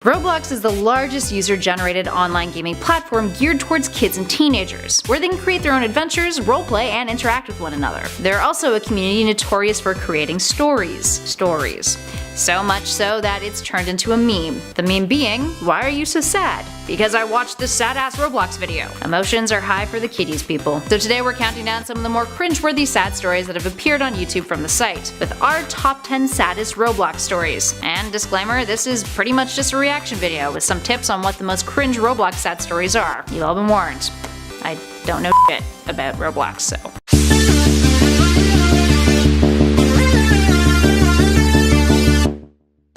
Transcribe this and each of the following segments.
Roblox is the largest user-generated online gaming platform geared towards kids and teenagers, where they can create their own adventures, roleplay, and interact with one another. They're also a community notorious for creating stories. So much so that it's turned into a meme. The meme being, why are you so sad? Because I watched this Saddest Roblox video. Emotions are high for the kiddies, people. So today we're counting down some of the more cringeworthy sad stories that have appeared on YouTube from the site, with our top 10 saddest Roblox stories. And disclaimer, this is pretty much just a reaction video with some tips on what the most cringe Roblox sad stories are. You've all been warned. I don't know shit about Roblox, so.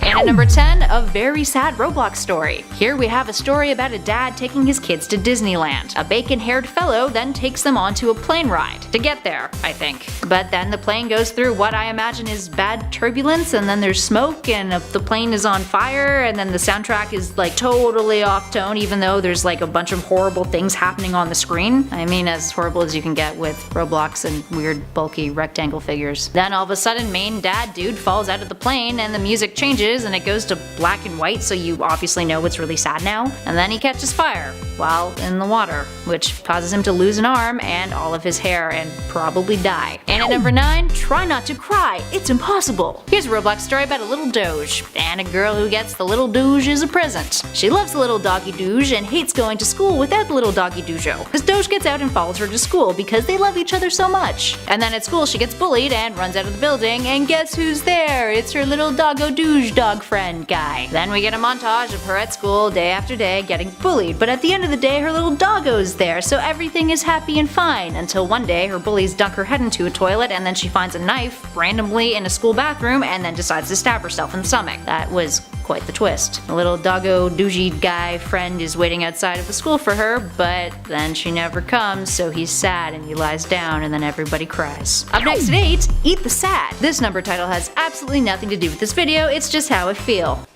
And at number 10, a very sad Roblox story. Here we have a story about a dad taking his kids to Disneyland. A bacon-haired fellow then takes them onto a plane ride. To get there, I think. But then the plane goes through what I imagine is bad turbulence, and then there's smoke, and the plane is on fire, and then the soundtrack is like totally off tone, even though there's like a bunch of horrible things happening on the screen. I mean, as horrible as you can get with Roblox and weird bulky rectangle figures. Then all of a sudden, main dad dude falls out of the plane, and the music changes, and it goes to black and white, so you obviously know it's really sad now. And then he catches fire while in the water, which causes him to lose an arm and all of his hair and probably die. And at number 9, try not to cry, it's impossible. Here's a Roblox story about a little Doge, and a girl who gets the little Doge as a present. She loves the little doggy Doge and hates going to school without the little doggy Dojo, because Doge gets out and follows her to school because they love each other so much. And then at school she gets bullied and runs out of the building, and guess who's there? It's her little doggo Doge dog friend guy. Then we get a montage of her at school day after day getting bullied, but at the end of the day her little doggo's there, so everything is happy and fine, until one day her bullies dunk her head into a toilet, and then she finds a knife randomly in a school bathroom and then decides to stab herself in the stomach. That was quite the twist. The little doggo douchey guy friend is waiting outside of the school for her, but then she never comes, so he's sad and he lies down, and then everybody cries. Up next at 8, Eat the Sad. This number title has absolutely nothing to do with this video, it's just how I feel.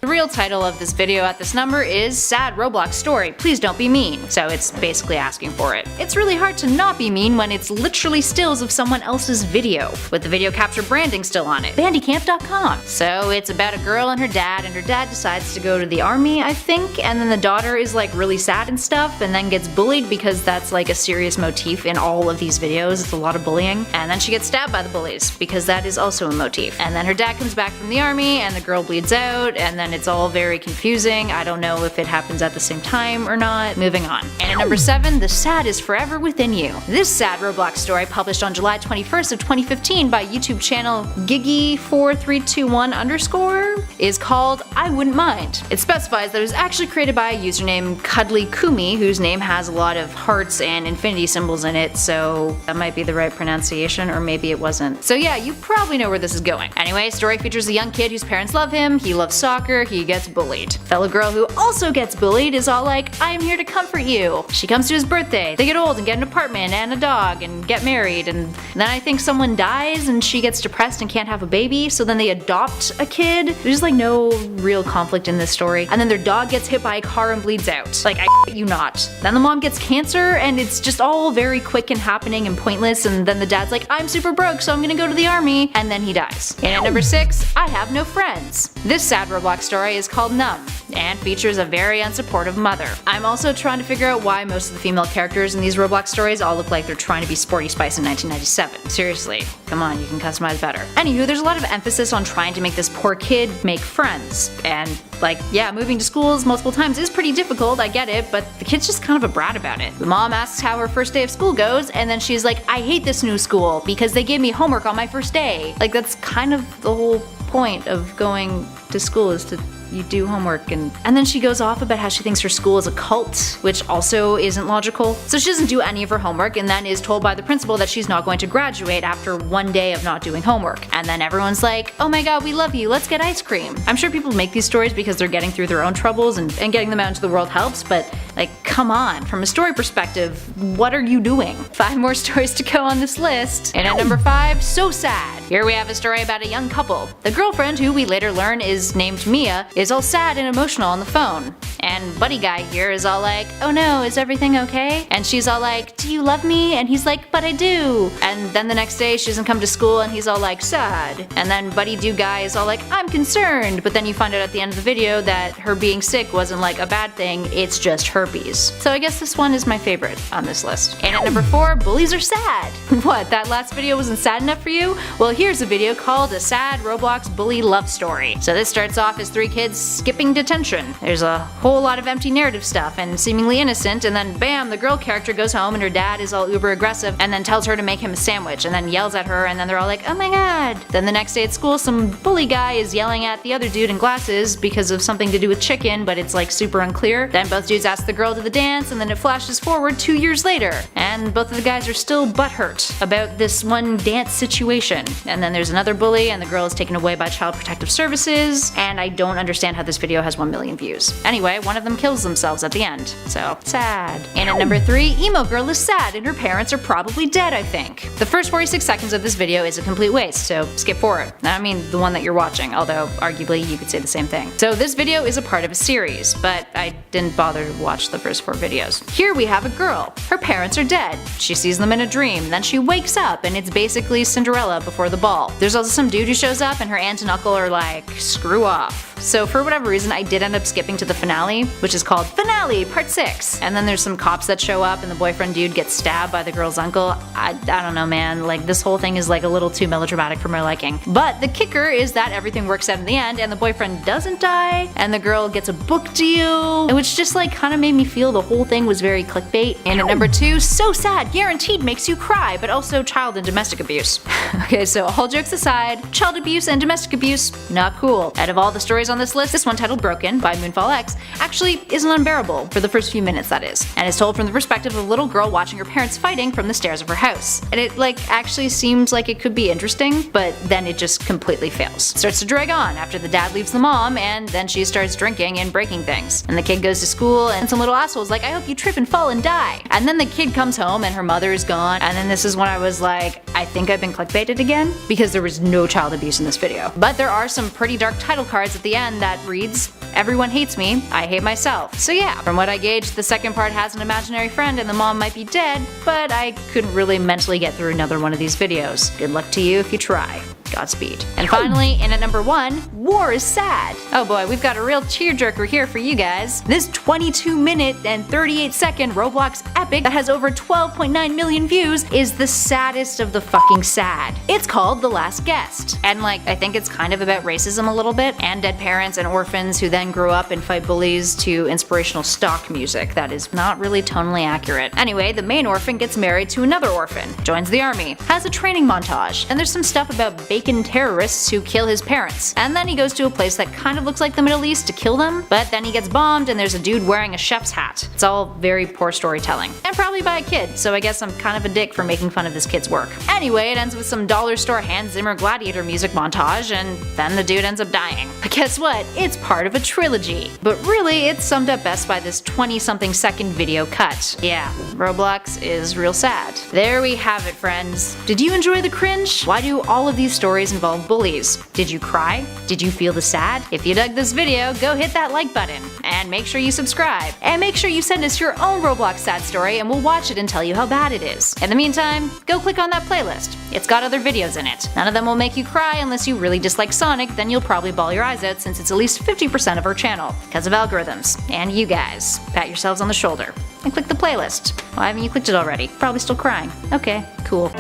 The real title of this video at this number is Sad Roblox Story, Please Don't Be Mean, so it's basically asking for it. It's really hard to not be mean when it's literally stills of someone else's video, with the video capture branding still on it. Bandicamp.com. So it's about a girl and her dad decides to go to the army, I think, and then the daughter is like really sad and stuff, and then gets bullied because that's like a serious motif in all of these videos. It's a lot of bullying. And then she gets stabbed by the bullies, because that is also a motif. And then her dad comes back from the army, and the girl bleeds out, and then it's all very confusing. I don't know if it happens at the same time or not. Moving on. And at number 7, The Sad is Forever Within You. This sad Roblox story, published on July 21st of 2015 by YouTube channel Gigi4321_, is called I Wouldn't Mind. It specifies that it was actually created by a user named Cuddly Kumi, whose name has a lot of hearts and infinity symbols in it, so that might be the right pronunciation, or maybe it wasn't. So yeah, you probably know where this is going. Anyway, story features a young kid whose parents love him, he loves soccer, he gets bullied. Fellow girl who also gets bullied is all like, I am here to comfort you. She comes to his birthday, they get old and get an apartment and a dog and get married, and then I think someone dies and she gets depressed and can't have a baby, so then they adopt a kid. There's like no real conflict in this story. And then their dog gets hit by a car and bleeds out. Like, I you not. Then the mom gets cancer, and it's just all very quick and happening and pointless, and then the dad's like, I'm super broke, so I'm gonna go to the army, and then he dies. And at number 6, I Have No Friends. This sad Roblox story is called Numb, and features a very unsupportive mother. I'm also trying to figure out why most of the female characters in these Roblox stories all look like they're trying to be Sporty Spice in 1997. Seriously, come on, you can customize better. Anywho, there's a lot of emphasis on trying to make this poor kid make friends, and like, yeah, moving to schools multiple times is pretty difficult, I get it, but the kid's just kind of a brat about it. The mom asks how her first day of school goes, and then she's like, I hate this new school because they gave me homework on my first day. Like, that's kind of the whole point of going to school, is to you do homework, and then she goes off about how she thinks her school is a cult, which also isn't logical. So she doesn't do any of her homework and then is told by the principal that she's not going to graduate after one day of not doing homework. And then everyone's like, oh my god, we love you, let's get ice cream. I'm sure people make these stories because they're getting through their own troubles and getting them out into the world helps, but like, come on, from a story perspective, what are you doing? 5 more stories to go on this list. And at number 5, So Sad. Here we have a story about a young couple. The girlfriend, who we later learn is named Mia, is all sad and emotional on the phone. And buddy guy here is all like, oh no, is everything okay? And she's all like, do you love me? And he's like, but I do. And then the next day she doesn't come to school and he's all like, sad. And then buddy dude guy is all like, I'm concerned. But then you find out at the end of the video that her being sick wasn't like a bad thing, it's just herpes. So I guess this one is my favorite on this list. And at number 4, bullies are sad. What, that last video wasn't sad enough for you? Well, here's a video called A Sad Roblox Bully Love Story. So this starts off as 3 kids skipping detention. There's a whole lot of empty narrative stuff and seemingly innocent, and then bam, the girl character goes home and her dad is all uber aggressive and then tells her to make him a sandwich and then yells at her, and then they're all like, oh my god. Then the next day at school, some bully guy is yelling at the other dude in glasses because of something to do with chicken, but it's like super unclear. Then both dudes ask the girl to the dance, and then it flashes forward 2 years later, and both of the guys are still butthurt about this one dance situation. And then there's another bully and the girl is taken away by Child Protective Services, and I don't understand how this video has 1 million views. Anyway, one of them kills themselves at the end, so sad. And at number 3, emo girl is sad and her parents are probably dead, I think. The first 46 seconds of this video is a complete waste, so skip forward. I mean the one that you're watching, although arguably you could say the same thing. So this video is a part of a series, but I didn't bother to watch the first 4 videos. Here we have a girl. Her parents are dead. She sees them in a dream, then she wakes up and it's basically Cinderella before the ball. There's also some dude who shows up and her aunt and uncle are like, screw off. So for whatever reason, I did end up skipping to the finale, which is called Finale Part 6. And then there's some cops that show up and the boyfriend dude gets stabbed by the girl's uncle. I don't know, man, like this whole thing is like a little too melodramatic for my liking. But the kicker is that everything works out in the end and the boyfriend doesn't die and the girl gets a book deal, which just like kind of made me feel the whole thing was very clickbait. And at number 2, so sad, guaranteed makes you cry, but also child and domestic abuse. Okay, so all jokes aside, child abuse and domestic abuse, not cool. Out of all the stories on this list, this one titled Broken by Moonfall X actually isn't unbearable, for the first few minutes that is, and is told from the perspective of a little girl watching her parents fighting from the stairs of her house. And it like actually seems like it could be interesting, but then it just completely fails. It starts to drag on after the dad leaves the mom, and then she starts drinking and breaking things. And the kid goes to school and some little asshole's like, I hope you trip and fall and die. And then the kid comes home and her mother is gone, and then this is when I was like, I think I've been clickbaited again, because there was no child abuse in this video. But there are some pretty dark title cards at the end that reads, everyone hates me, I hate myself. So yeah, from what I gauged, the second part has an imaginary friend and the mom might be dead, but I couldn't really mentally get through another one of these videos. Good luck to you if you try. Godspeed. And finally, in at number 1, war is sad. Oh boy, we've got a real tearjerker here for you guys. This 22-minute and 38-second Roblox epic that has over 12.9 million views is the saddest of the fucking sad. It's called The Last Guest. And like, I think it's kind of about racism a little bit, and dead parents and orphans who then grow up and fight bullies to inspirational stock music that is not really tonally accurate. Anyway, the main orphan gets married to another orphan, joins the army, has a training montage, and there's some stuff about bacon terrorists who kill his parents. And then he goes to a place that kind of looks like the Middle East to kill them, but then he gets bombed and there's a dude wearing a chef's hat. It's all very poor storytelling. And probably by a kid, so I guess I'm kind of a dick for making fun of this kid's work. Anyway, it ends with some dollar store Hans Zimmer Gladiator music montage, and then the dude ends up dying. But guess what? It's part of a trilogy. But really, it's summed up best by this 20-something second video cut. Yeah, Roblox is real sad. There we have it, friends. Did you enjoy the cringe? Why do all of these stories involve bullies? Did you cry? Did you feel the sad? If you dug this video, go hit that like button. And make sure you subscribe. And make sure you send us your own Roblox sad story and we'll watch it and tell you how bad it is. In the meantime, go click on that playlist. It's got other videos in it. None of them will make you cry unless you really dislike Sonic, then you'll probably bawl your eyes out since it's at least 50% of our channel. Because of algorithms. And you guys. Pat yourselves on the shoulder. And click the playlist. Why haven't you clicked it already? Probably still crying. Okay, cool.